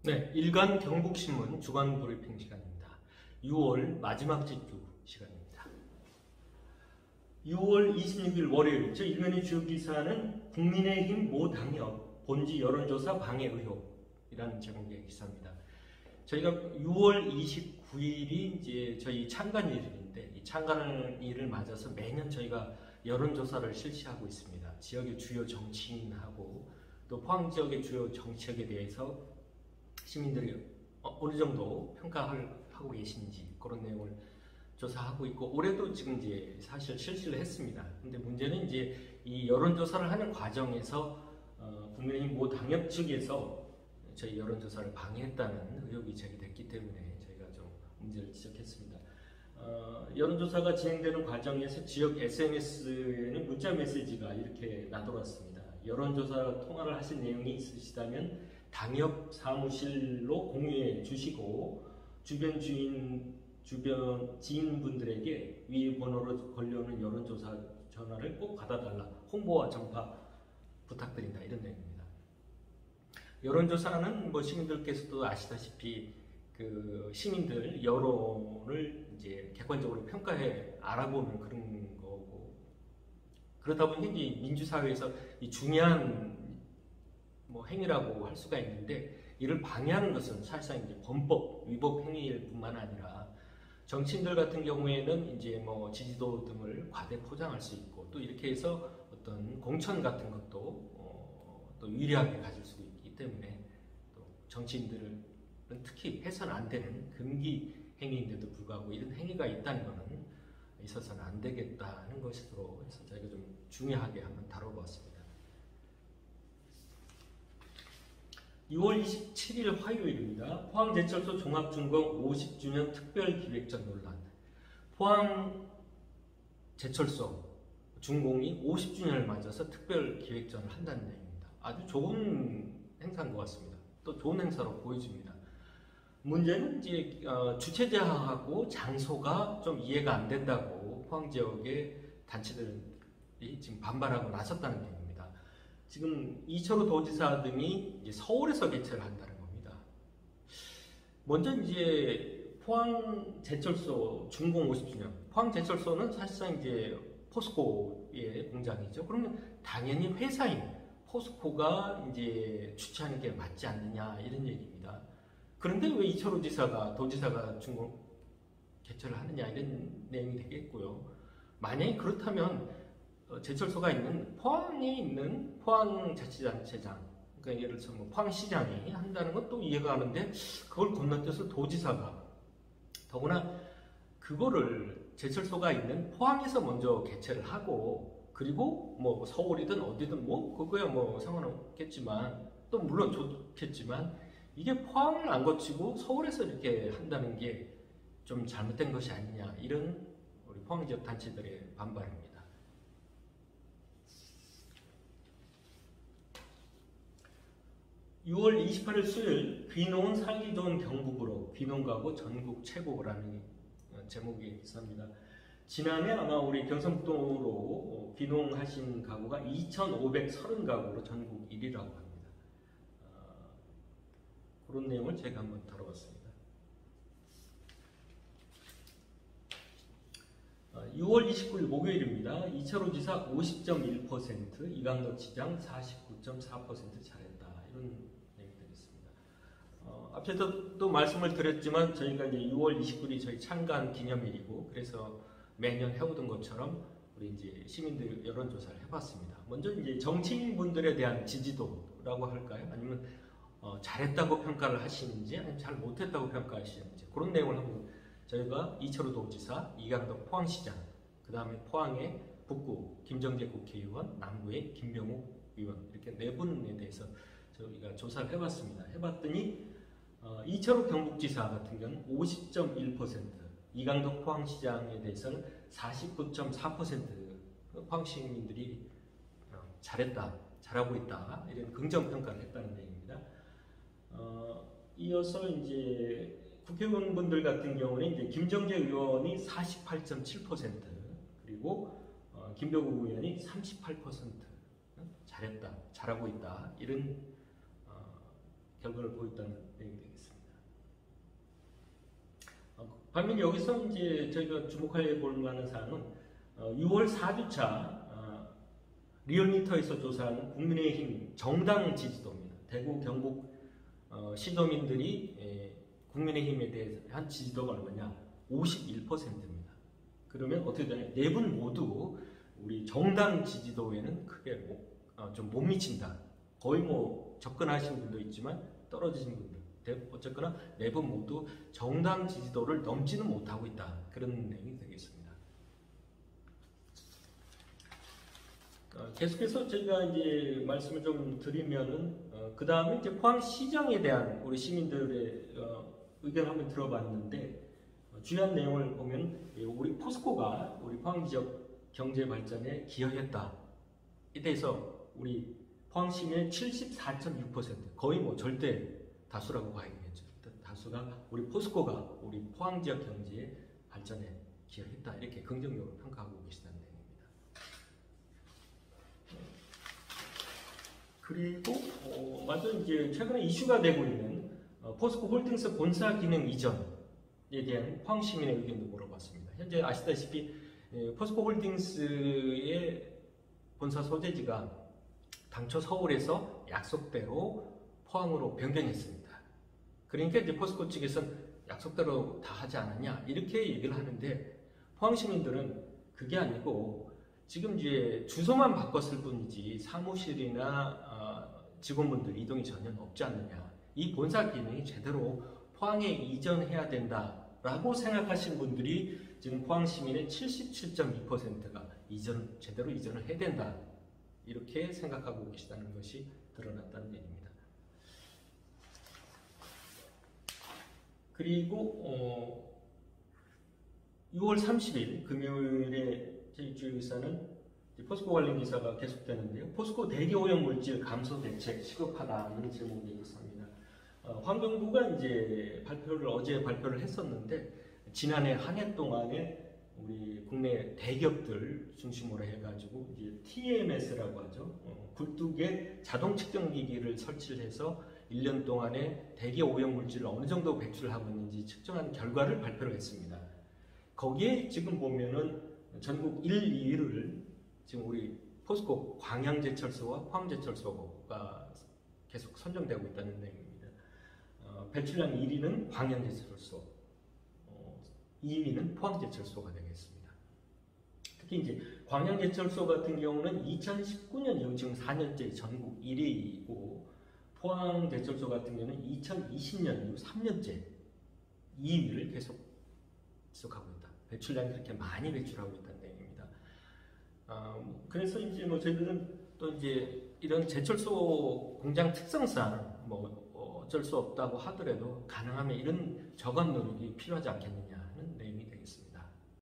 네, 일간 경북신문 주간 브리핑 시간입니다. 6월 마지막 주 시간입니다. 6월 26일 월요일이죠. 일면의 주요 기사는 국민의힘 모 당협 본지 여론조사 방해 의혹이라는 제목의 기사입니다. 저희가 6월 29일이 이제 저희 창간일인데 이 창간일을 맞아서 매년 저희가 여론조사를 실시하고 있습니다. 지역의 주요 정치인하고 또 포항 지역의 주요 정치역에 대해서 시민들이 어느 정도 평가를 하고 계신지 그런 내용을 조사하고 있고, 올해도 지금 이제 사실 실시를 했습니다. 근데 문제는 이제 이 여론조사를 하는 과정에서 국민의힘 모 당협 측에서 저희 여론조사를 방해했다는 의혹이 제기됐기 때문에 저희가 좀 문제를 지적했습니다. 여론조사가 진행되는 과정에서 지역 SNS에는 문자 메시지가 이렇게 나돌았습니다. 여론조사 통화를 하신 내용이 있으시다면 당협 사무실로 공유해 주시고 주변 지인분들에게 위 번호로 걸려오는 여론조사 전화를 꼭 받아달라, 홍보와 전파 부탁드린다, 이런 내용입니다. 여론조사는 뭐 시민들께서도 아시다시피 그 시민들 여론을 이제 객관적으로 평가해 알아보는 그런 거고, 그러다 보니 이제 민주사회에서 이 중요한 뭐 행위라고 할 수가 있는데, 이를 방해하는 것은 사실상 이제 범법 위법 행위일 뿐만 아니라 정치인들 같은 경우에는 이제 뭐 지지도 등을 과대 포장할 수 있고, 또 이렇게 해서 어떤 공천 같은 것도 또 유리하게 가질 수 있기 때문에, 또 정치인들은 특히 해서는 안 되는 금기 행위인데도 불구하고 이런 행위가 있다는 것은 있어서는 안 되겠다는 것으로 해서 저희가 좀 중요하게 한번 다뤄보았습니다. 6월 27일 화요일입니다. 포항제철소 종합준공 50주년 특별기획전 논란. 포항제철소 준공이 50주년을 맞아서 특별기획전을 한다는 내용입니다. 아주 좋은 행사인 것 같습니다. 또 좋은 행사로 보여집니다. 문제는 이제 주최자하고 장소가 좀 이해가 안 된다고 포항 지역의 단체들이 지금 반발하고 나섰다는 내용입니다. 지금 이철우 도지사 등이 이제 서울에서 개최를 한다는 겁니다. 먼저 이제 포항 제철소 준공 50주년. 포항 제철소는 사실상 이제 포스코의 공장이죠. 그러면 당연히 회사인 포스코가 이제 주최하는 게 맞지 않느냐, 이런 얘기입니다. 그런데 왜 이철우 도지사가 준공 개최를 하느냐, 이런 내용이 되겠고요. 만약에 그렇다면 제철소가 있는 포항에 있는 포항자치단체장, 그러니까 예를 들어서 뭐 포항시장이 한다는 건 또 이해가 가는데, 그걸 건너뛰어서 도지사가, 더구나 그거를 제철소가 있는 포항에서 먼저 개최를 하고, 그리고 뭐 서울이든 어디든 뭐 그거야 뭐 상관없겠지만, 또 물론 좋겠지만, 이게 포항을 안 거치고 서울에서 이렇게 한다는 게 좀 잘못된 것이 아니냐, 이런 우리 포항 지역 단체들의 반발입니다. 6월 28일 수요일, 귀농은 살기 좋은 경북으로 귀농 가구 전국 최고라는 제목의 기사입니다. 지난해 아마 우리 경상북도로 귀농하신 가구가 2,530가구로 전국 1위라고 합니다. 그런 내용을 제가 한번 다뤄봤습니다. 6월 29일 목요일입니다. 이철우 지사 50.1%, 이강덕 시장 49.4% 잘했다, 이런 내용이 되겠습니다. 앞에서 또 말씀을 드렸지만 저희가 이제 6월 29일이 저희 창간 기념일이고, 그래서 매년 해오던 것처럼 우리 이제 시민들 여론조사를 해봤습니다. 먼저 이제 정치인분들에 대한 지지도라고 할까요? 아니면 잘했다고 평가를 하시는지, 아니면 잘 못했다고 평가하시는지, 그런 내용을 한번 저희가 이철우 도지사, 이강덕 포항시장, 그 다음에 포항의 북구 김정재 국회의원, 남구의 김병욱 의원, 이렇게 네 분에 대해서 저희가 조사를 해봤습니다. 해봤더니 이철우 경북지사 같은 경우는 50.1%, 이강덕 포항시장에 대해서는 49.4% 포항 시민들이 잘했다, 잘하고 있다, 이런 긍정평가를 했다는 내용입니다. 이어서 이제 국회의원분들 같은 경우는 이제 김정재 의원이 48.7%, 그리고 김병욱 의원이 38% 잘했다, 잘하고 있다, 이런 결과를 보였다는 내용이 되겠습니다. 반면 여기서 이제 저희가 주목할 볼 만한 사항은 6월 4주차 리얼미터에서 조사한 국민의힘 정당 지지도입니다. 대구, 경북 시도민들이 국민의힘에 대한 지지도가 얼마냐? 51%입니다. 그러면 어떻게 되냐? 네 분 모두 우리 정당 지지도에는 크게 좀 못 미친다. 거의 뭐 접근하신 분도 있지만 떨어지신 분들. 어쨌거나 네 분 모두 정당 지지도를 넘지는 못하고 있다. 그런 내용이 되겠습니다. 계속해서 제가 이제 말씀을 좀 드리면은 그 다음에 이제 포항시정에 대한 우리 시민들의 의견을 한번 들어봤는데 중요한 내용을 보면 우리 포스코가 우리 포항 지역 경제 발전에 기여했다. 이 대해서 우리 포항 시민의 74.6% 거의 뭐 절대 다수라고 봐야겠죠. 다수가 우리 포스코가 우리 포항 지역 경제 발전에 기여했다. 이렇게 긍정적으로 평가하고 계시다는 내용입니다. 그리고 완전 이제 최근에 이슈가 되고 있는 포스코 홀딩스 본사 기능 이전에 대한 포항 시민의 의견도 물어봤습니다. 현재 아시다시피 포스코 홀딩스의 본사 소재지가 당초 서울에서 약속대로 포항으로 변경했습니다. 그러니까 이제 포스코 측에서는 약속대로 다 하지 않았냐 이렇게 얘기를 하는데 포항 시민들은 그게 아니고 지금 이제 주소만 바꿨을 뿐이지 사무실이나 직원분들 이동이 전혀 없지 않느냐. 이 본사 기능이 제대로 포항에 이전해야 된다라고 생각하신 분들이 지금 포항 시민의 77.2%가 제대로 이전을 해야 된다. 이렇게 생각하고 계시다는 것이 드러났다는 얘기입니다. 그리고 6월 30일 금요일에 저희 주요기사는 포스코 관련 기사가 계속되는데요. 포스코 대기 오염 물질 감소 대책 시급하다는 제목이 있습니다. 환경부가 이제 어제 발표를 했었는데 지난해 한 해 동안에 우리 국내 대기업들 중심으로 해가지고 이제 TMS라고 하죠. 굴뚝에 자동 측정기기를 설치를 해서 1년 동안에 대기 오염 물질을 어느 정도 배출하고 있는지 측정한 결과를 발표를 했습니다. 거기에 지금 보면은 전국 1, 2위를 지금 우리 포스코 광양제철소와 포항제철소가 계속 선정되고 있다는 내용입니다. 배출량 1위는 광양제철소, 2위는 포항제철소가 되겠습니다. 특히 이제 광양제철소 같은 경우는 2019년 이후 지금 4년째 전국 1위이고 포항제철소 같은 경우는 2020년 이후 3년째 2위를 계속 지속하고 있다. 배출량이 그렇게 많이 배출하고 있다는 내용입니다. 그래서 이제 뭐 저희들은 또 이제 이런 제철소 공장 특성상 뭐 어쩔 수 없다고 하더라도 가능하면 이런 저감 노력이 필요하지 않겠느냐 하는